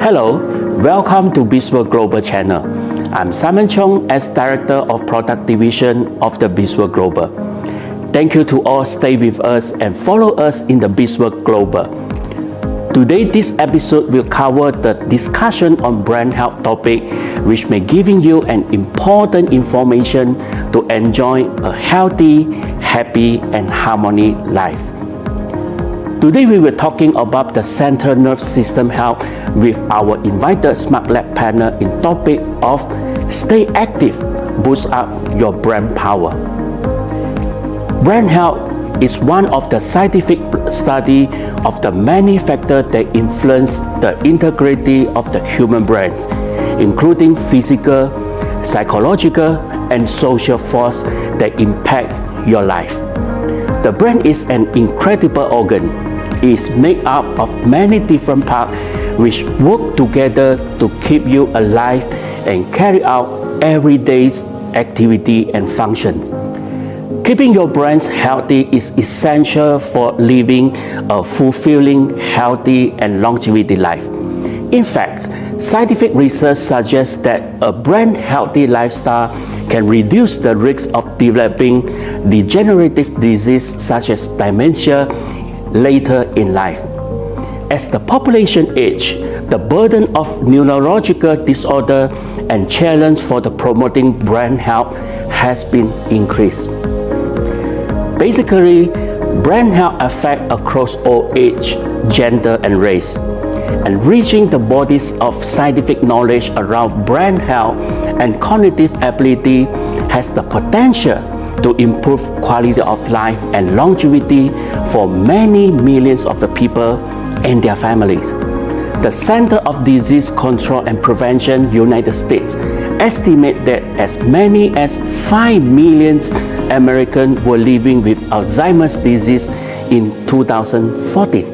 Hello, welcome to Businessworld Global channel. I'm Simon Chong as Director of Product Division of the Businessworld Global. Thank you to all stay with us and follow us in the Businessworld Global. Today, this episode will cover the discussion on brand health topic, which may giving you an important information to enjoy a healthy, happy, and harmony life. Today, we were talking about the central nervous system health with our invited Smart Lab panel in topic of stay active, boost up your brain power. Brand health is one of the scientific study of the many factors that influence the integrity of the human brains, including physical, psychological, and social force that impact your life. The brain is an incredible organ. It is made up of many different parts which work together to keep you alive and carry out everyday activity and functions. Keeping your brains healthy is essential for living a fulfilling, healthy, and longevity life. In fact, scientific research suggests that a brain-healthy lifestyle can reduce the risk of developing degenerative disease such as dementia later in life. As the population ages, the burden of neurological disorder and challenge for the promoting brain health has been increased. Basically, brain health affects across all age, gender, and race. And reaching the bodies of scientific knowledge around brain health and cognitive ability has the potential to improve quality of life and longevity for many millions of the people and their families. The Center of Disease Control and Prevention United States estimate that as many as 5 million Americans were living with Alzheimer's disease in 2014.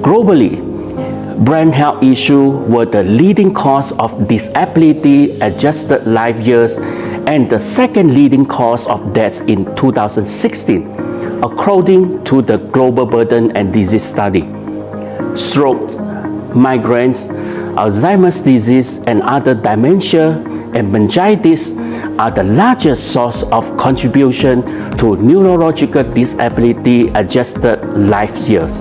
Globally, brain health issues were the leading cause of disability-adjusted life years and the second leading cause of deaths in 2016, according to the Global Burden and Disease Study. Stroke, migraines, Alzheimer's disease, and other dementia and meningitis are the largest source of contribution to neurological disability-adjusted life years.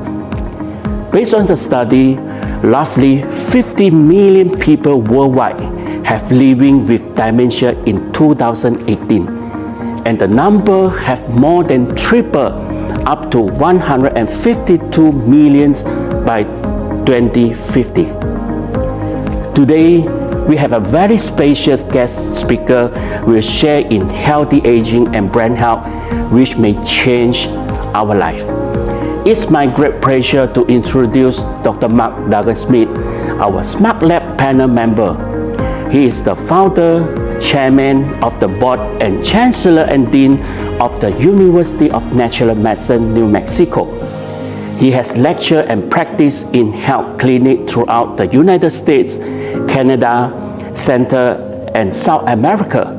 Based on the study, roughly 50 million people worldwide have living with dementia in 2018, and the number have more than tripled up to 152 million by 2050. Today, we have a very spacious guest speaker who will share in healthy aging and brain health, which may change our life. It's my great pleasure to introduce Dr. Mark Smith, our Smart Lab panel member. He is the founder, chairman of the board, and chancellor and dean of the University of Natural Medicine, New Mexico. He has lectured and practiced in health clinics throughout the United States, Canada, Central and South America,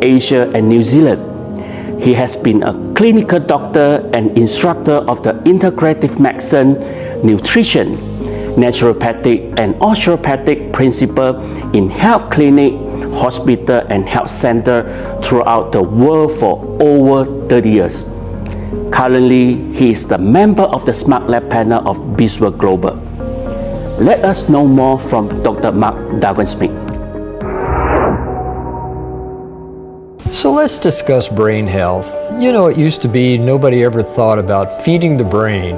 Asia, and New Zealand. He has been a clinical doctor and instructor of the integrative medicine, nutrition, naturopathic, and osteopathic principle in health clinic, hospital, and health center throughout the world for over 30 years. Currently, he is the member of the Smart Lab panel of Businessworld Global. Let us know more from Dr. Mark Smith. So let's discuss brain health. You know, it used to be nobody ever thought about feeding the brain.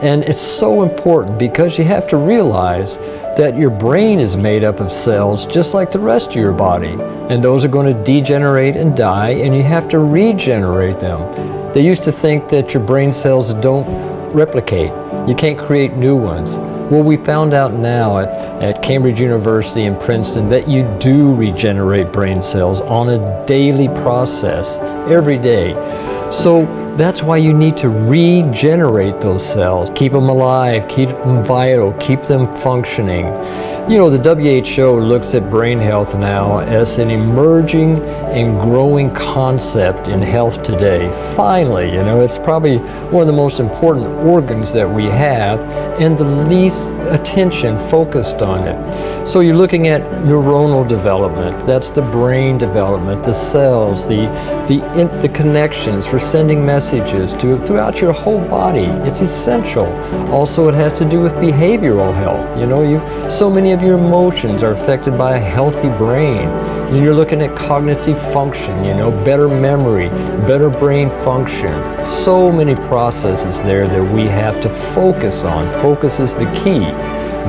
And it's so important because you have to realize that your brain is made up of cells just like the rest of your body. And those are going to degenerate and die, and you have to regenerate them. They used to think that your brain cells don't replicate. You can't create new ones. Well, we found out now at Cambridge University and Princeton that you do regenerate brain cells on a daily process, every day. So that's why you need to regenerate those cells. Keep them alive, keep them vital, keep them functioning. You know, the WHO looks at brain health now as an emerging and growing concept in health today. Finally, you know, it's probably one of the most important organs that we have and the least attention focused on it. So you're looking at neuronal development, that's the brain development, the cells, the connections for sending messages throughout your whole body. It's essential. Also, it has to do with behavioral health. You know, so many of your emotions are affected by a healthy brain. And you're looking at cognitive function, you know, better memory, better brain function. So many processes there that we have to focus on. Focus is the key.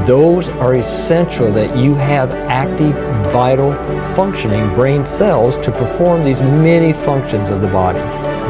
Those are essential that you have active, vital, functioning brain cells to perform these many functions of the body.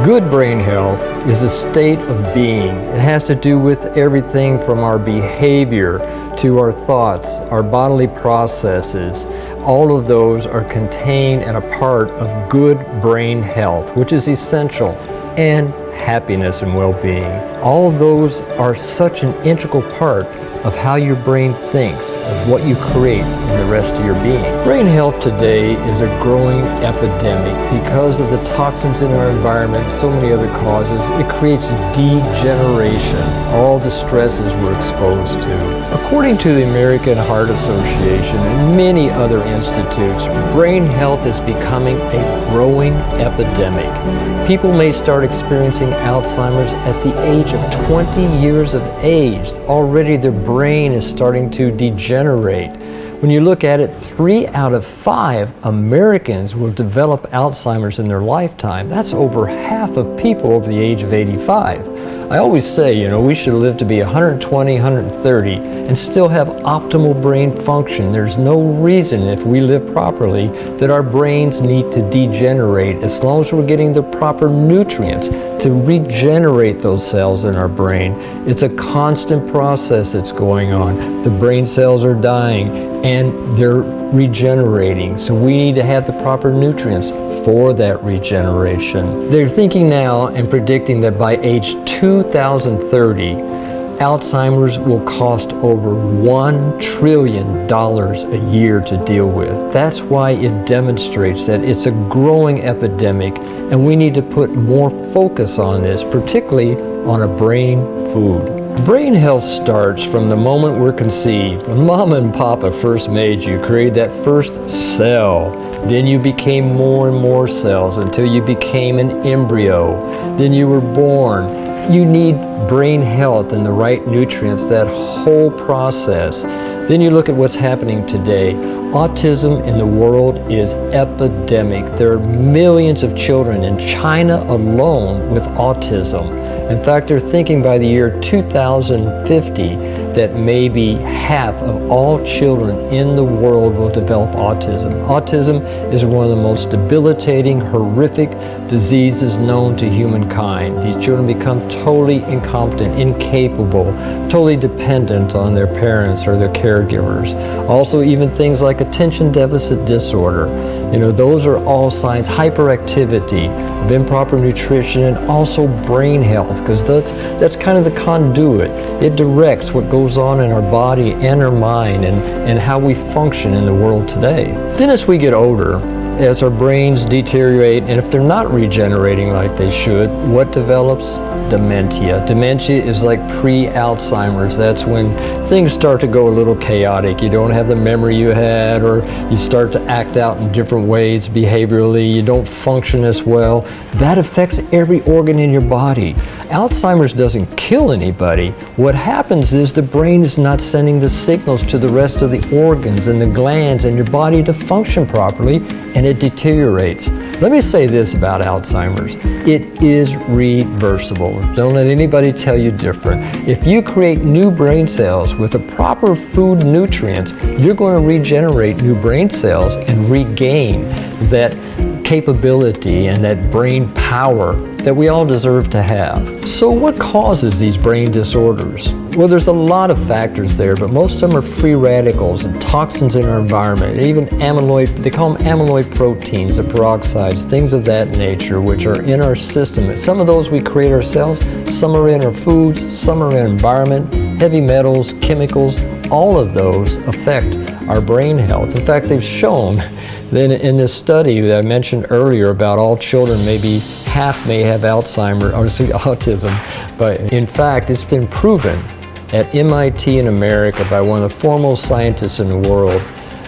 Good brain health is a state of being. It has to do with everything from our behavior to our thoughts, our bodily processes. All of those are contained and a part of good brain health, which is essential, and happiness and well-being. All of those are such an integral part of how your brain thinks, of what you create in the rest of your being. Brain health today is a growing epidemic because of the toxins in our environment, so many other causes. It creates degeneration, all the stresses we're exposed to. According to the American Heart Association and many other institutes, brain health is becoming a growing epidemic. People may start experiencing Alzheimer's at the age of 20 years of age. Already their brain is starting to degenerate. When you look at it, 3 out of 5 Americans will develop Alzheimer's in their lifetime. That's over half of people over the age of 85. I always say, you know, we should live to be 120, 130 and still have optimal brain function. There's no reason, if we live properly, that our brains need to degenerate as long as we're getting the proper nutrients to regenerate those cells in our brain. It's a constant process that's going on. The brain cells are dying and they're regenerating, so we need to have the proper nutrients for that regeneration. They're thinking now and predicting that by age 2030, Alzheimer's will cost over $1 trillion a year to deal with. That's why it demonstrates that it's a growing epidemic, and we need to put more focus on this, particularly on a brain food. Brain health starts from the moment we're conceived. When Mama and Papa first made you, created that first cell. Then you became more and more cells until you became an embryo. Then you were born. You need brain health and the right nutrients, that whole process. Then you look at what's happening today. Autism in the world is epidemic. There are millions of children in China alone with autism. In fact, they're thinking by the year 2050 that maybe half of all children in the world will develop autism. Autism is one of the most debilitating, horrific diseases known to humankind. These children become totally incompetent, incapable, totally dependent on their parents or their caregivers. Also, even things like attention deficit disorder. You know, those are all signs. Hyperactivity, of improper nutrition, and also brain health, because that's kind of the conduit. It directs what goes on in our body and our mind and how we function in the world today. Then as we get older, as our brains deteriorate, and if they're not regenerating like they should, what develops? Dementia. Dementia is like pre-Alzheimer's. That's when things start to go a little chaotic. You don't have the memory you had, or you start to act out in different ways behaviorally. You don't function as well. That affects every organ in your body. Alzheimer's doesn't kill anybody. What happens is the brain is not sending the signals to the rest of the organs and the glands in your body to function properly, and it deteriorates. Let me say this about Alzheimer's. It is reversible. Don't let anybody tell you different. If you create new brain cells with the proper food nutrients, you're going to regenerate new brain cells and regain that capability and that brain power that we all deserve to have. So what causes these brain disorders? Well, there's a lot of factors there, but most of them are free radicals and toxins in our environment, and even amyloid, they call them amyloid proteins, the peroxides, things of that nature, which are in our system. Some of those we create ourselves, some are in our foods, some are in our environment, heavy metals, chemicals, all of those affect our brain health. In fact, they've shown that in this study that I mentioned earlier about all children, maybe half may have Alzheimer, or autism, but in fact, it's been proven at MIT in America by one of the foremost scientists in the world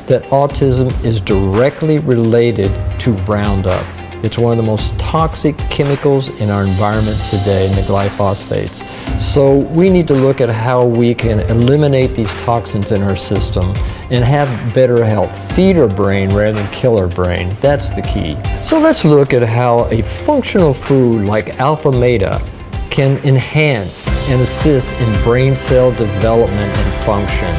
that autism is directly related to Roundup. It's one of the most toxic chemicals in our environment today, the glyphosates. So we need to look at how we can eliminate these toxins in our system and have better health. Feed our brain rather than kill our brain. That's the key. So let's look at how a functional food like AlphaMeta can enhance and assist in brain cell development and function.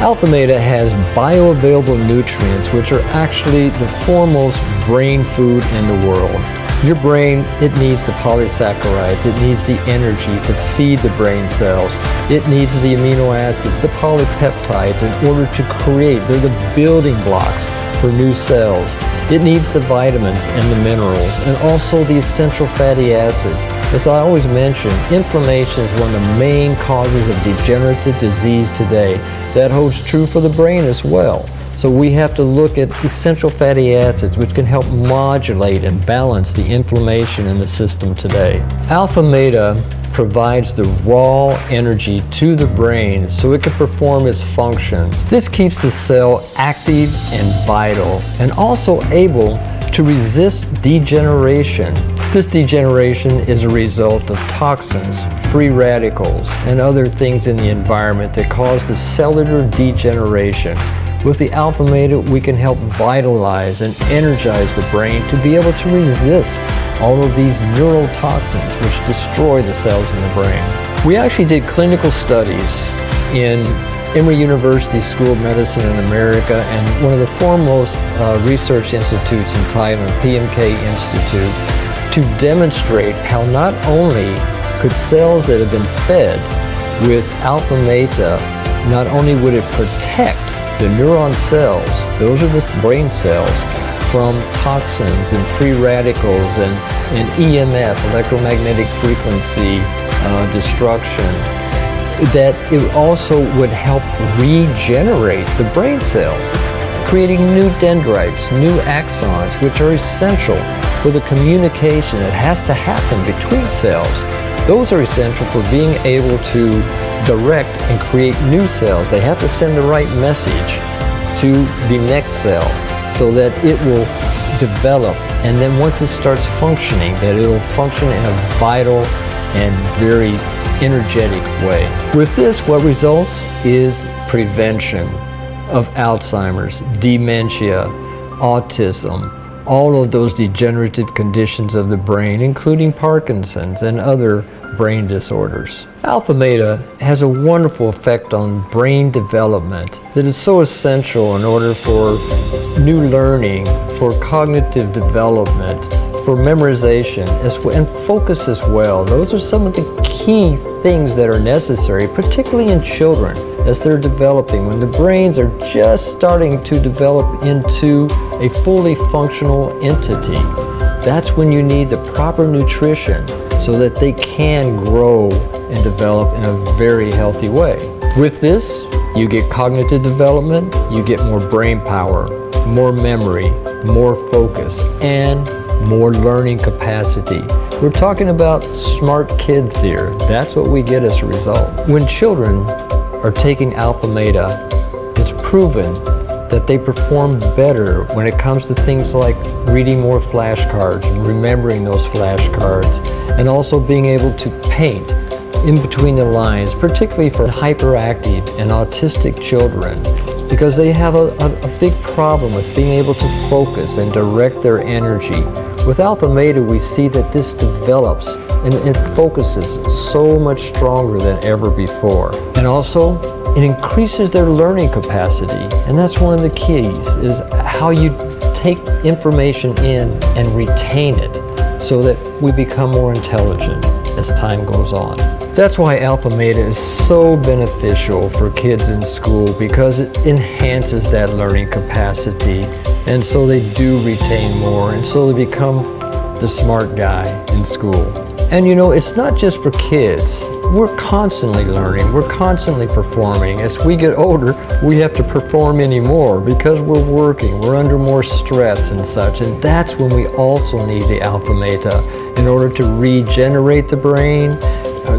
AlphaMeta has bioavailable nutrients, which are actually the foremost brain food in the world. Your brain, it needs the polysaccharides, it needs the energy to feed the brain cells, it needs the amino acids, the polypeptides in order to create, they're the building blocks for new cells. It needs the vitamins and the minerals, and also the essential fatty acids. As I always mention, inflammation is one of the main causes of degenerative disease today. That holds true for the brain as well. So we have to look at essential fatty acids, which can help modulate and balance the inflammation in the system today. AlphaMeta provides the raw energy to the brain so it can perform its functions. This keeps the cell active and vital, and also able to resist degeneration. This degeneration is a result of toxins, free radicals, and other things in the environment that cause the cellular degeneration. With the AlphaMeta, we can help vitalize and energize the brain to be able to resist all of these neurotoxins which destroy the cells in the brain. We actually did clinical studies in Emory University School of Medicine in America and one of the foremost research institutes in Thailand, PMK Institute, to demonstrate how not only could cells that have been fed with AlphaMeta, not only would it protect the neuron cells, those are the brain cells, from toxins and free radicals and EMF, electromagnetic frequency destruction, that it also would help regenerate the brain cells, creating new dendrites, new axons, which are essential for the communication that has to happen between cells. Those are essential for being able to direct and create new cells. They have to send the right message to the next cell so that it will develop, and then once it starts functioning, that it will function in a vital and very energetic way. With this, what results is prevention of Alzheimer's, dementia, autism, all of those degenerative conditions of the brain, including Parkinson's and other brain disorders. AlphaMeta has a wonderful effect on brain development that is so essential in order for new learning, for cognitive development, for memorization, and focus as well. Those are some of the key things that are necessary, particularly in children as they're developing. When the brains are just starting to develop into a fully functional entity, that's when you need the proper nutrition so that they can grow and develop in a very healthy way. With this, you get cognitive development, you get more brain power, more memory, more focus, and more learning capacity. We're talking about smart kids here. That's what we get as a result. When children are taking AlphaMeta, it's proven that they perform better when it comes to things like reading more flashcards and remembering those flashcards, and also being able to paint in between the lines, particularly for hyperactive and autistic children, because they have a big problem with being able to focus and direct their energy. With AlphaMeta, we see that this develops and it focuses so much stronger than ever before. And also, it increases their learning capacity. And that's one of the keys, is how you take information in and retain it so that we become more intelligent as time goes on. That's why AlphaMeta is so beneficial for kids in school, because it enhances that learning capacity, and so they do retain more, and so they become the smart guy in school. And you know, it's not just for kids. we're constantly learning, we're constantly performing. As we get older, we have to perform anymore because we're working, we're under more stress and such, and that's when we also need the AlphaMeta in order to regenerate the brain,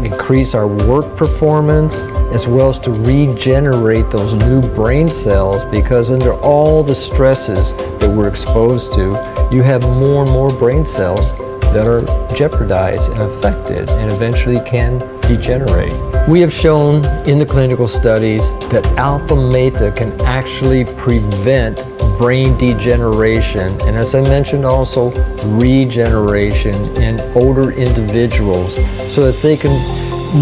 increase our work performance, as well as to regenerate those new brain cells, because under all the stresses that we're exposed to, you have more and more brain cells that are jeopardized and affected and eventually can degenerate. We have shown in the clinical studies that AlphaMeta can actually prevent brain degeneration, and as I mentioned also regeneration in older individuals, so that they can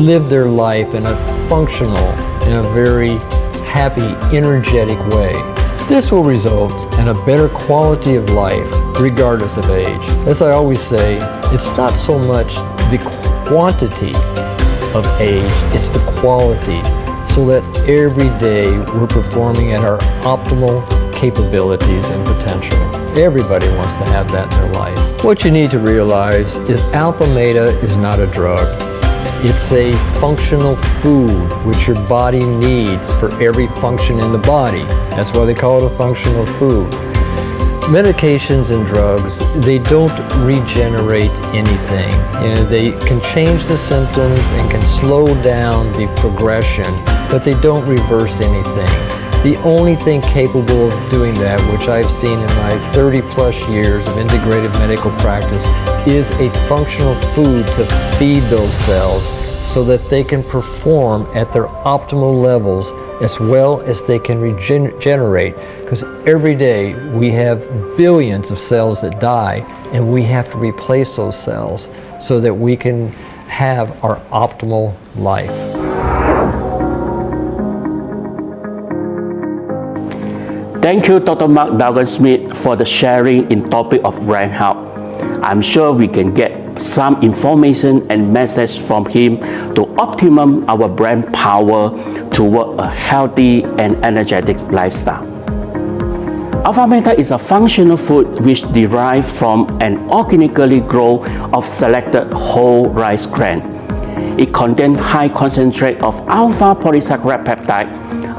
live their life in a functional, in a very happy, energetic way. This will result in a better quality of life regardless of age. As I always say, it's not so much the quantity of age, it's the quality, so that every day we're performing at our optimal capabilities and potential. Everybody wants to have that in their life. What you need to realize is AlphaMeta is not a drug. It's a functional food which your body needs for every function in the body. That's why they call it a functional food. Medications and drugs, they don't regenerate anything. You know, they can change the symptoms and can slow down the progression, but they don't reverse anything. The only thing capable of doing that, which I've seen in my 30 plus years of integrative medical practice, is a functional food to feed those cells so that they can perform at their optimal levels as well as they can regenerate. Because every day we have billions of cells that die, and we have to replace those cells so that we can have our optimal life. Thank you, Dr. Mark Smith, for the sharing in topic of brain health. I'm sure we can get some information and message from him to optimum our brain power toward a healthy and energetic lifestyle. AlphaMeta is a functional food which derived from an organically grown of selected whole rice grain. It contains high concentrate of alpha polysaccharide peptide,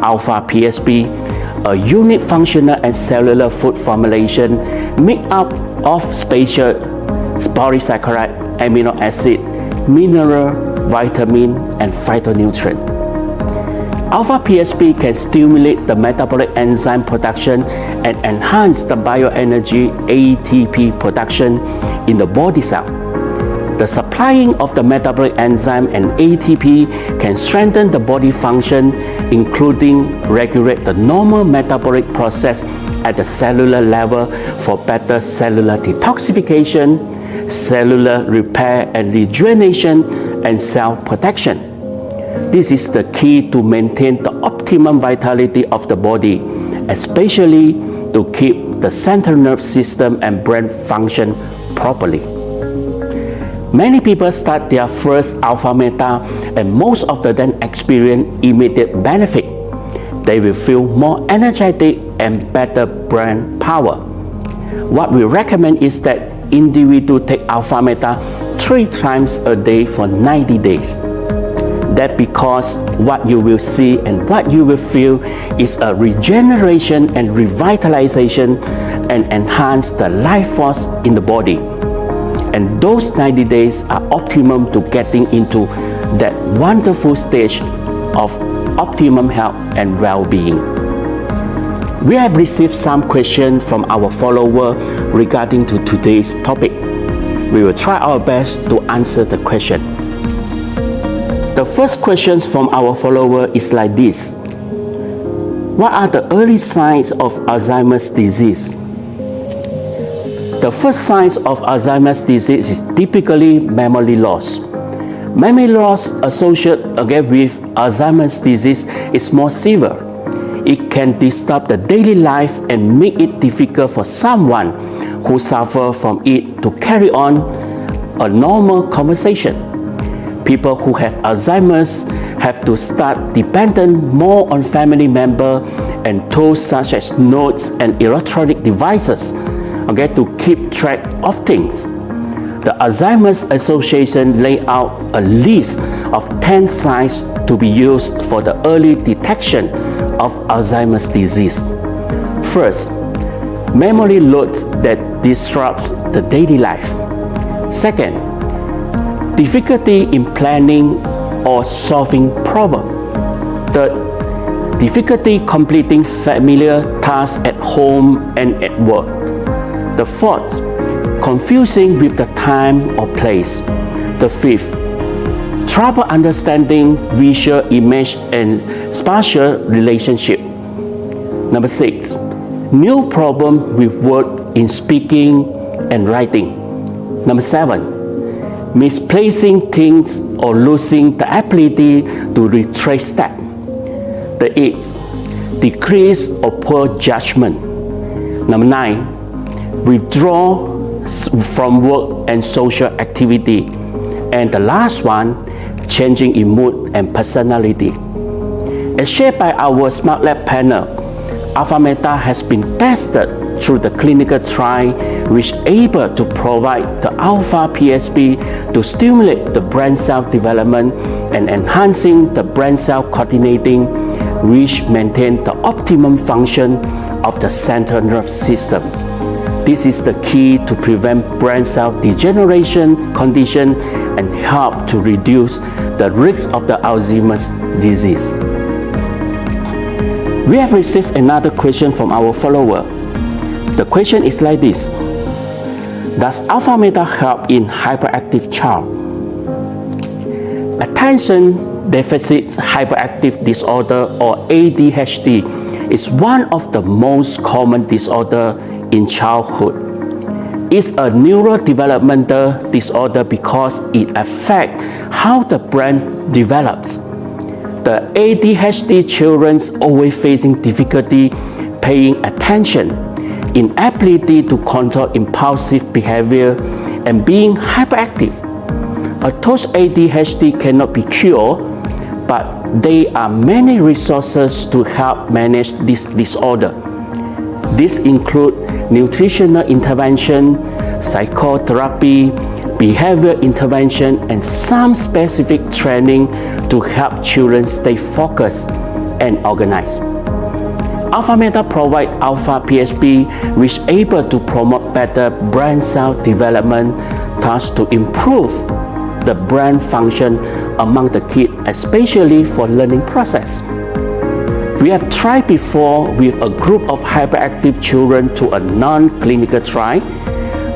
alpha PSP, a unique functional and cellular food formulation made up of special polysaccharide, amino acid, mineral, vitamin, and phytonutrient. Alpha PSP can stimulate the metabolic enzyme production and enhance the bioenergy ATP production in the body cell. The supplying of the metabolic enzyme and ATP can strengthen the body function, including regulate the normal metabolic process at the cellular level for better cellular detoxification, cellular repair and rejuvenation, and cell protection. This is the key to maintain the optimum vitality of the body, especially to keep the central nervous system and brain function properly. Many people start their first AlphaMeta and most of them experience immediate benefit. They will feel more energetic and better brain power. What we recommend is that individuals take AlphaMeta 3 times a day for 90 days. That's because what you will see and what you will feel is a regeneration and revitalization and enhance the life force in the body. And those 90 days are optimum to getting into that wonderful stage of optimum health and well-being. We have received some questions from our followers regarding to today's topic. We will try our best to answer the question. The first question from our follower is like this. What are the early signs of Alzheimer's disease? The first signs of Alzheimer's disease is typically memory loss. Memory loss associated again with Alzheimer's disease is more severe. It can disturb the daily life and make it difficult for someone who suffers from it to carry on a normal conversation. People who have Alzheimer's have to start depending more on family members and tools such as notes and electronic devices, to keep track of things. The Alzheimer's Association laid out a list of 10 signs to be used for the early detection of Alzheimer's disease. First, memory loss that disrupts the daily life. Second, difficulty in planning or solving problems. Third, difficulty completing familiar tasks at home and at work. The fourth, confusing with the time or place. The fifth, trouble understanding visual image and spatial relationship. Number 6, new problem with word in speaking and writing. Number 7, misplacing things or losing the ability to retrace steps. The 8th, decrease or poor judgment. Number 9, withdraw from work and social activity. And the last one, changing in mood and personality. As shared by our Smart Lab panel, AlphaMeta has been tested through the clinical trial, which is able to provide the alpha PSP to stimulate the brain cell development and enhancing the brain cell coordinating, which maintain the optimum function of the central nervous system. This is the key to prevent brain cell degeneration condition and help to reduce the risk of the Alzheimer's disease. We have received another question from our follower. The question is like this: does AlphaMeta help in hyperactive child? Attention deficit hyperactive disorder or ADHD is one of the most common disorders in childhood. It's a neurodevelopmental disorder because it affects how the brain develops. The ADHD children always facing difficulty paying attention, inability to control impulsive behavior, and being hyperactive. Although ADHD cannot be cured, but there are many resources to help manage this disorder. These include nutritional intervention, psychotherapy, behavior intervention, and some specific training to help children stay focused and organized. AlphaMeta provides Alpha PSP, which is able to promote better brain cell development, thus to improve the brain function among the kids, especially for learning process. We have tried before with a group of hyperactive children to a non-clinical trial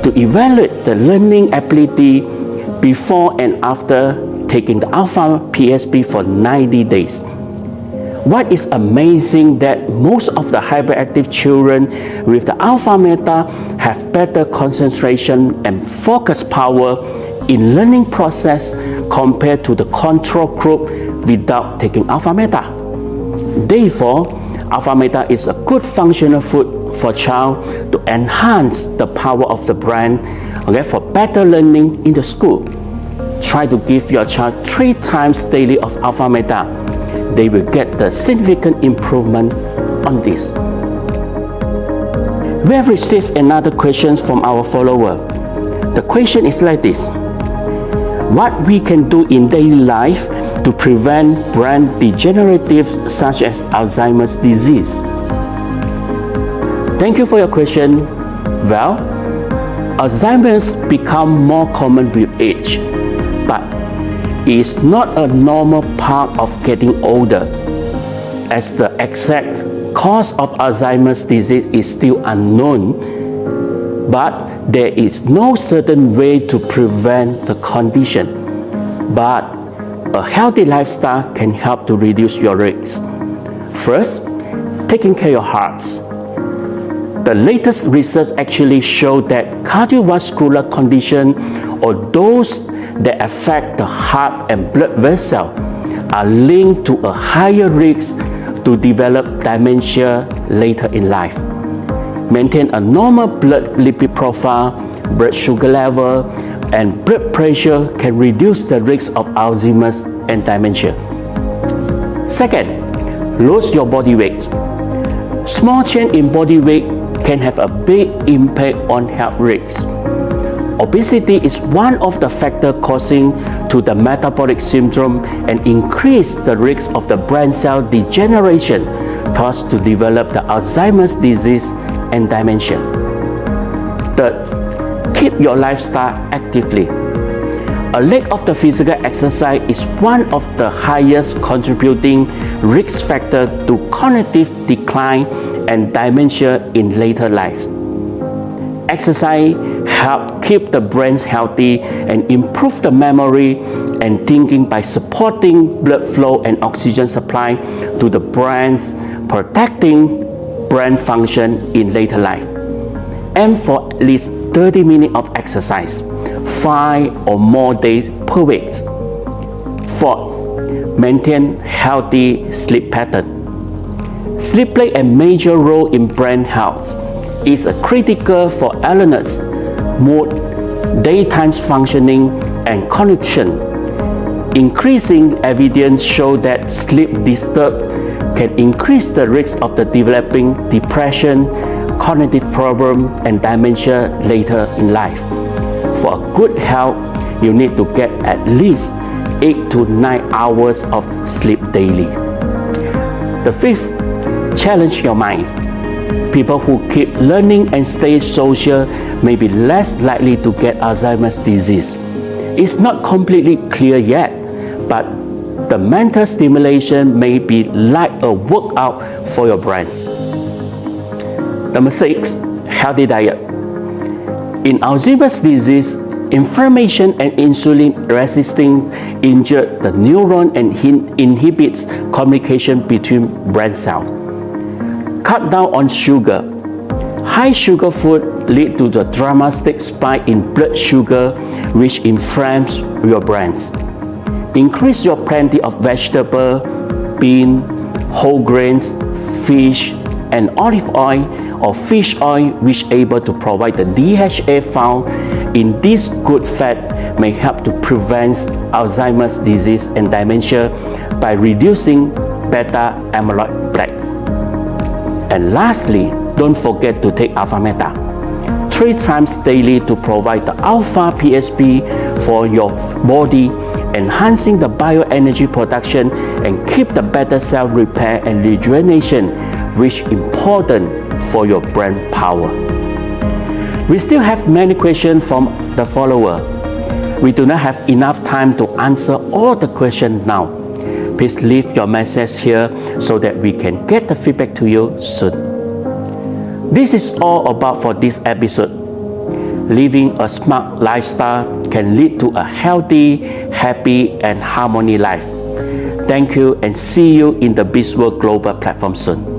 to evaluate the learning ability before and after taking the Alpha PSP for 90 days. What is amazing that most of the hyperactive children with the AlphaMeta have better concentration and focus power in learning process compared to the control group without taking AlphaMeta. Therefore, AlphaMeta is a good functional food for child to enhance the power of the brain, for better learning in the school. Try to give your child 3 times daily of AlphaMeta. They will get the significant improvement on this. We have received another question from our follower. The question is like this: what we can do in daily life to prevent brain degeneratives such as Alzheimer's disease? Thank you for your question. Well, Alzheimer's become more common with age, but it is not a normal part of getting older, as the exact cause of Alzheimer's disease is still unknown, but there is no certain way to prevent the condition. But a healthy lifestyle can help to reduce your risks. First, taking care of your heart. The latest research actually showed that cardiovascular conditions, or those that affect the heart and blood vessel, are linked to a higher risk to develop dementia later in life. Maintain a normal blood lipid profile, blood sugar level, and blood pressure can reduce the risk of Alzheimer's and dementia. Second, lose your body weight. Small change in body weight can have a big impact on health risks. Obesity is one of the factors causing to the metabolic syndrome and increase the risk of the brain cell degeneration, thus to develop the Alzheimer's disease and dementia. Third, keep your lifestyle actively. A lack of the physical exercise is one of the highest contributing risk factors to cognitive decline and dementia in later life. Exercise helps keep the brain healthy and improve the memory and thinking by supporting blood flow and oxygen supply to the brain, protecting brain function in later life. Aim for at least 30 minutes of exercise, 5 or more days per week. Fourth, maintain healthy sleep pattern. Sleep plays a major role in brain health. It's critical for alertness, mood, daytime functioning, and cognition. Increasing evidence shows that sleep disturbance can increase the risk of the developing depression, cognitive problems, and dementia later in life. For good health, you need to get at least 8 to 9 hours of sleep daily. The fifth, challenge your mind. People who keep learning and stay social may be less likely to get Alzheimer's disease. It's not completely clear yet, but the mental stimulation may be like a workout for your brains. Number 6, healthy diet. In Alzheimer's disease, inflammation and insulin resistance injure the neuron and inhibits communication between brain cells. Cut down on sugar. High sugar food lead to the dramatic spike in blood sugar, which inflames your brains. Increase your plenty of vegetable, bean, whole grains, fish, and olive oil or fish oil, which able to provide the DHA found in this good fat may help to prevent Alzheimer's disease and dementia by reducing beta amyloid plaque. And lastly, don't forget to take AlphaMeta 3 times daily to provide the alpha PSP for your body, enhancing the bioenergy production and keep the better cell repair and rejuvenation, which is important for your brain power. We still have many questions from the follower. We do not have enough time to answer all the questions now. Please leave your message here so that we can get the feedback to you soon. This is all about for this episode. Living a smart lifestyle can lead to a healthy, happy, and harmony life. Thank you and see you in the BizWorld Global platform soon.